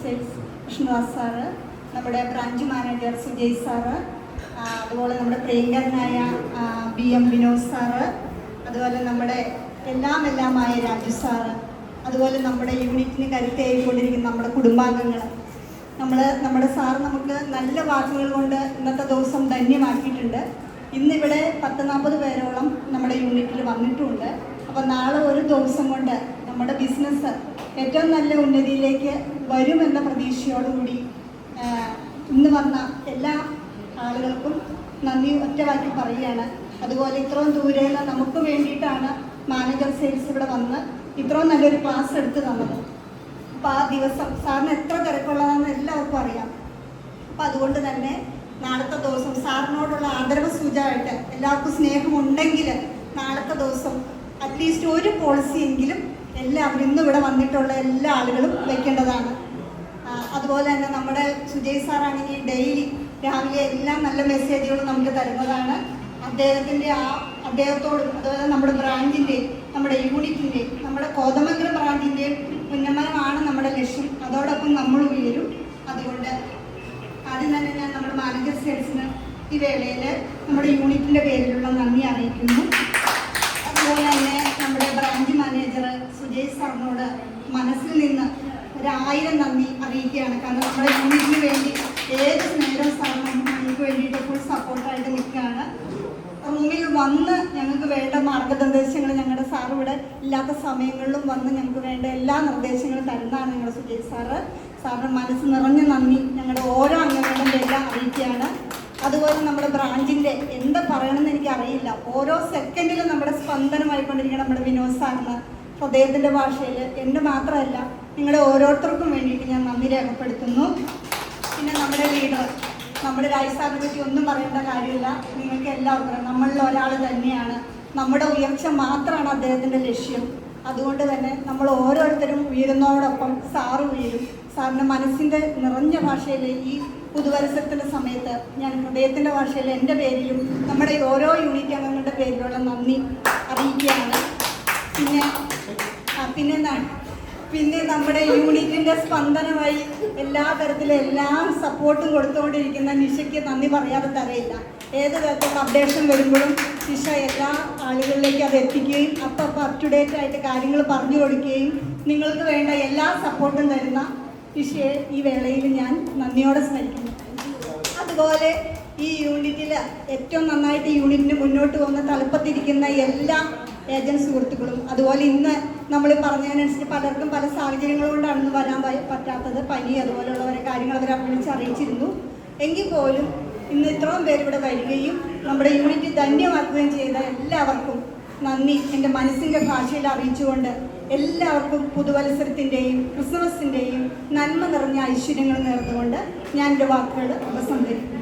Krishnadas sir, നമ്മുടെ branch manager Sujay sir, അതുപോലെ നമ്മുടെ പ്രിയങ്കരനായ BM വിനോദ് സാറ്, അതുപോലെ നമ്മുടെ എല്ലാമായ രാജു സാറ്, അതുപോലെ നമ്മുടെ യൂണിറ്റിന് കരുത്തേക്കൊണ്ടിരിക്കുന്ന നമ്മുടെ കുടുംബാംഗങ്ങൾ, നമ്മുടെ സാർ നമുക്ക് നല്ല വാക്കുകൾ കൊണ്ട് ഇന്നത്തെ ദിവസം ധന്യമാക്കിയിട്ടുണ്ട്. ഇന്നിവിടെ 10-40 പേരോളം നമ്മുടെ യൂണിറ്റിൽ വന്നിട്ടുണ്ട്. അപ്പോൾ നാളെ ഒരു ദിവസം കൊണ്ട് നമ്മുടെ ബിസിനസ് ഏറ്റവും നല്ല ഉന്നതിയിലേക്ക് വരുമെന്ന പ്രതീക്ഷയോടുകൂടി ഇന്ന് വന്ന എല്ലാ ആളുകൾക്കും നന്ദി ഒറ്റവാക്കി പറയുകയാണ്. അതുപോലെ ഇത്രയും ദൂരെയുള്ള നമുക്ക് വേണ്ടിയിട്ടാണ് മാനേജർ സെയിൽസ് ഇവിടെ വന്ന് ഇത്രയും നല്ലൊരു ക്ലാസ് എടുത്ത് തന്നത്. അപ്പോൾ ആ ദിവസം സാറിന് എത്ര തിരക്കുള്ളതാണെന്ന് എല്ലാവർക്കും അറിയാം. അപ്പോൾ അതുകൊണ്ട് തന്നെ നാളത്തെ ദിവസം സാറിനോടുള്ള ആദരവ് സൂചകമായിട്ട് എല്ലാവർക്കും സ്നേഹമുണ്ടെങ്കിൽ നാളത്തെ ദിവസം അറ്റ്ലീസ്റ്റ് ഒരു പോളിസിയെങ്കിലും എല്ലാവരും ഇന്ന് ഇവിടെ വന്നിട്ടുള്ള എല്ലാ ആളുകളും വയ്ക്കേണ്ടതാണ്. അതുപോലെ തന്നെ നമ്മുടെ സുജയ് സാറാണെങ്കിൽ ഡെയിലി രാവിലെ എല്ലാം നല്ല മെസ്സേജുകളും നമുക്ക് തരുന്നതാണ്. അദ്ദേഹത്തോടും അതുപോലെ നമ്മുടെ ബ്രാഞ്ചിൻ്റെയും നമ്മുടെ യൂണിറ്റിൻ്റെയും നമ്മുടെ കോതമംഗലം ബ്രാഞ്ചിൻ്റെയും ഉന്നമനമാണ് നമ്മുടെ ലക്ഷ്യം. അതോടൊപ്പം നമ്മൾ ഉയരും. അതുകൊണ്ട് ആദ്യം തന്നെ ഞാൻ നമ്മുടെ മാനേജർ സെയിൽസിന് ഈ വേളയിൽ നമ്മുടെ യൂണിറ്റിൻ്റെ പേരിലുള്ള നന്ദി അറിയിക്കുന്നു. അതുപോലെ തന്നെ നമ്മുടെ ബ്രാഞ്ച് മാനേജർ സുജയ് സാറിനോട് മനസ്സിൽ നിന്ന് 1000 നന്ദി അറിയിക്കുകയാണ്. കാരണം നമ്മുടെ യൂണിറ്റിന് വേണ്ടി ഏത് നേരവും സാറിന് നമുക്ക് വേണ്ടിയിട്ട് ഫുൾ സപ്പോർട്ടായിട്ട് നിൽക്കുകയാണ്. റൂമിൽ വന്ന് ഞങ്ങൾക്ക് വേണ്ട മാർഗനിർദ്ദേശങ്ങൾ ഞങ്ങളുടെ സാർ ഇവിടെ ഇല്ലാത്ത സമയങ്ങളിലും വന്ന് ഞങ്ങൾക്ക് വേണ്ട എല്ലാ നിർദ്ദേശങ്ങളും തരുന്നതാണ് ഞങ്ങളുടെ സുജയ് സാറിന് മനസ്സ് നിറഞ്ഞ നന്ദി ഞങ്ങളുടെ ഓരോ അംഗങ്ങളുടെയും എല്ലാം അറിയിക്കുകയാണ്. അതുപോലെ നമ്മുടെ ബ്രാഞ്ചിൻ്റെ എന്താ പറയണമെന്ന് എനിക്കറിയില്ല. ഓരോ സെക്കൻഡിലും നമ്മുടെ സ്പന്ദനമായിക്കൊണ്ടിരിക്കുന്ന നമ്മുടെ വിനോദ് സാറിന് ഹൃദയത്തിൻ്റെ ഭാഷയിൽ എൻ്റെ മാത്രമല്ല നിങ്ങളുടെ ഓരോരുത്തർക്കും വേണ്ടിയിട്ട് ഞാൻ നന്ദി രേഖപ്പെടുത്തുന്നു. പിന്നെ നമ്മുടെ ലീഡർ നമ്മുടെ രാജ് സാറിനെ പറ്റി ഒന്നും പറയേണ്ട കാര്യമില്ല. നിങ്ങൾക്ക് എല്ലാവർക്കും നമ്മളിൽ ഒരാൾ തന്നെയാണ്. നമ്മുടെ ഉയർച്ച മാത്രമാണ് അദ്ദേഹത്തിൻ്റെ ലക്ഷ്യം. അതുകൊണ്ട് തന്നെ നമ്മൾ ഓരോരുത്തരും ഉയരുന്നതോടൊപ്പം സാറ് ഉയരും. സാറിൻ്റെ മനസ്സിൻ്റെ നിറഞ്ഞ ഭാഷയിൽ ഈ പുതുവത്സരത്തിൻ്റെ സമയത്ത് ഞാൻ ഹൃദയത്തിൻ്റെ ഭാഷയിൽ എൻ്റെ പേരിലും നമ്മുടെ ഓരോ യൂണിറ്റ് അംഗങ്ങളുടെ പേരിലുള്ള നന്ദി അറിയിക്കുകയാണ്. പിന്നെ നമ്മുടെ യൂണിറ്റിൻ്റെ സ്പന്ദനമായി എല്ലാ തരത്തിലും എല്ലാം സപ്പോർട്ടും കൊടുത്തുകൊണ്ടിരിക്കുന്ന നിഷയ്ക്ക് നന്ദി പറയാതെ തരയില്ല. ഏത് തരത്തിലുള്ള അപ്ഡേഷൻ വരുമ്പോഴും നിഷ എല്ലാ ആളുകളിലേക്ക് അത് എത്തിക്കുകയും അപ്പം അപ് ടു ഡേറ്റ് ആയിട്ട് കാര്യങ്ങൾ പറഞ്ഞു കൊടുക്കുകയും നിങ്ങൾക്ക് വേണ്ട എല്ലാ സപ്പോർട്ടും തരുന്ന നിഷയെ ഈ വേളയിൽ ഞാൻ നന്ദിയോടെ സ്മരിക്കുന്നു. അതുപോലെ ഈ യൂണിറ്റിൽ ഏറ്റവും നന്നായിട്ട് ഈ യൂണിറ്റിന് മുന്നോട്ട് പോകുന്ന തലപ്പത്തിരിക്കുന്ന എല്ലാ ഏജൻറ് സുഹൃത്തുക്കളും, അതുപോലെ ഇന്ന് നമ്മൾ പറഞ്ഞതിനനുസരിച്ച് പലർക്കും പല സാഹചര്യങ്ങൾ കൊണ്ടാണ് വരാൻ പറ്റാത്തത്. പനി അതുപോലെയുള്ള കാര്യങ്ങൾ അവർ വിളിച്ചറിയിച്ചിരുന്നു. എങ്കിൽ പോലും ഇന്ന് ഇത്രയും പേര് ഇവിടെ വരികയും നമ്മുടെ യൂണിറ്റ് ധന്യമാക്കുകയും ചെയ്ത എല്ലാവർക്കും നന്ദി എൻ്റെ മനസ്സിൻ്റെ ഭാഷയിൽ അറിയിച്ചുകൊണ്ട് എല്ലാവർക്കും പുതുവത്സരത്തിൻ്റെയും ക്രിസ്മസിൻ്റെയും നന്മ നിറഞ്ഞ ഐശ്വര്യങ്ങൾ നേർന്നുകൊണ്ട് ഞാൻ എൻ്റെ വാക്കുകൾ ഉപസംഹരിക്കുന്നു.